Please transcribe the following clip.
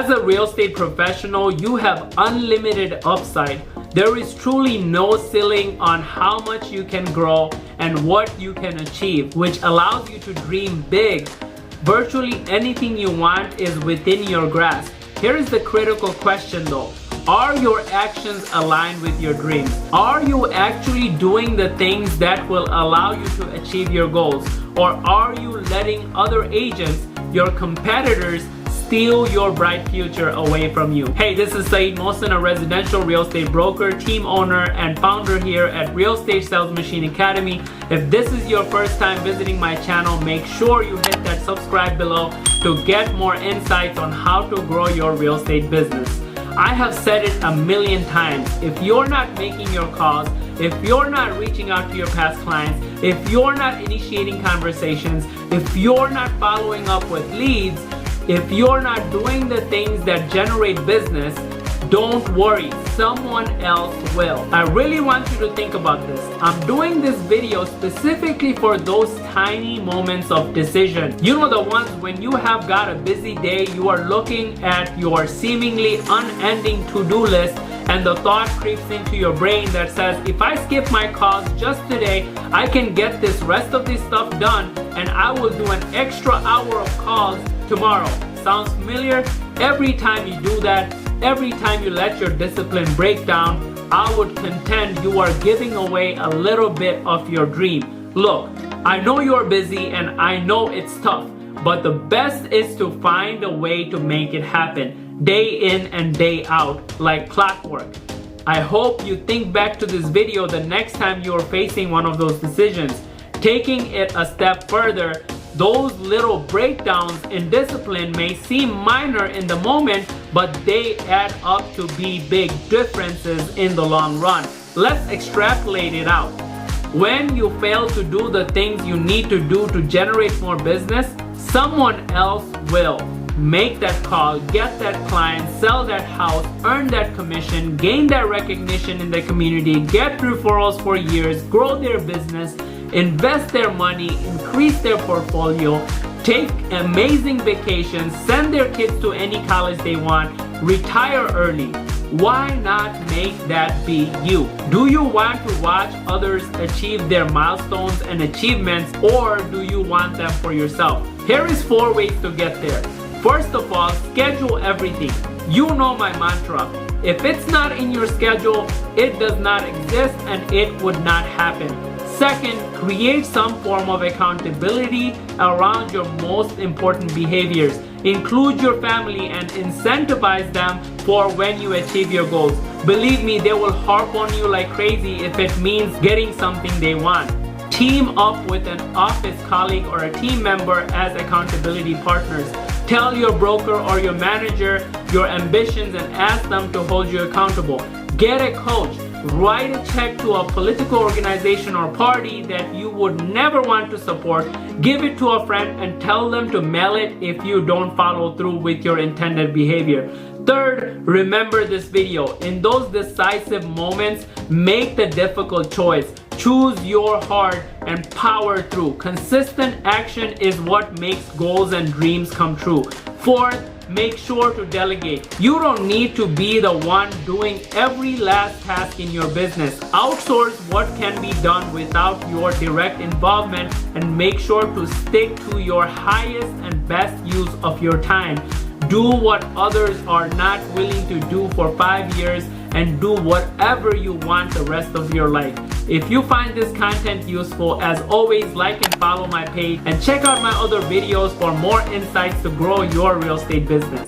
As a real estate professional, you have unlimited upside. There is truly no ceiling on how much you can grow and what you can achieve, which allows you to dream big. Virtually anything you want is within your grasp. Here is the critical question though. Are your actions aligned with your dreams? Are you actually doing the things that will allow you to achieve your goals? Or are you letting other agents, your competitors, steal your bright future away from you? Hey, this is Saeed Mohsen, a residential real estate broker, team owner, and founder here at Real Estate Sales Machine Academy. If this is your first time visiting my channel, make sure you hit that subscribe below to get more insights on how to grow your real estate business. I have said it a million times. If you're not making your calls, if you're not reaching out to your past clients, if you're not initiating conversations, if you're not following up with leads, if you're not doing the things that generate business, don't worry, someone else will. I really want you to think about this. I'm doing this video specifically for those tiny moments of decision. You know, the ones when you have got a busy day, you are looking at your seemingly unending to-do list, and the thought creeps into your brain that says, if I skip my calls just today, I can get this rest of this stuff done and I will do an extra hour of calls tomorrow. Sounds familiar? Every time you do that, every time you let your discipline break down, I would contend you are giving away a little bit of your dream. Look, I know you're busy and I know it's tough, but the best is to find a way to make it happen, day in and day out, like clockwork. I hope you think back to this video the next time you are facing one of those decisions. Taking it a step further, those little breakdowns in discipline may seem minor in the moment, but they add up to be big differences in the long run. Let's extrapolate it out. When you fail to do the things you need to do to generate more business, someone else will. Make that call, get that client, sell that house, earn that commission, gain that recognition in the community, get referrals for years, grow their business, invest their money, increase their portfolio, take amazing vacations, send their kids to any college they want, retire early. Why not make that be you? Do you want to watch others achieve their milestones and achievements, or do you want them for yourself? Here is 4 ways to get there. First of all, schedule everything. You know my mantra. If it's not in your schedule, it does not exist and it would not happen. Second, create some form of accountability around your most important behaviors. Include your family and incentivize them for when you achieve your goals. Believe me, they will harp on you like crazy if it means getting something they want. Team up with an office colleague or a team member as accountability partners. Tell your broker or your manager your ambitions and ask them to hold you accountable. Get a coach. Write a check to a political organization or party that you would never want to support. Give it to a friend and tell them to mail it if you don't follow through with your intended behavior. Third, remember this video. In those decisive moments, make the difficult choice. Choose your heart and power through. Consistent action is what makes goals and dreams come true. Fourth, make sure to delegate. You don't need to be the one doing every last task in your business. Outsource what can be done without your direct involvement and make sure to stick to your highest and best use of your time. Do what others are not willing to do for 5 years and do whatever you want the rest of your life. If you find this content useful, as always, like and follow my page and check out my other videos for more insights to grow your real estate business.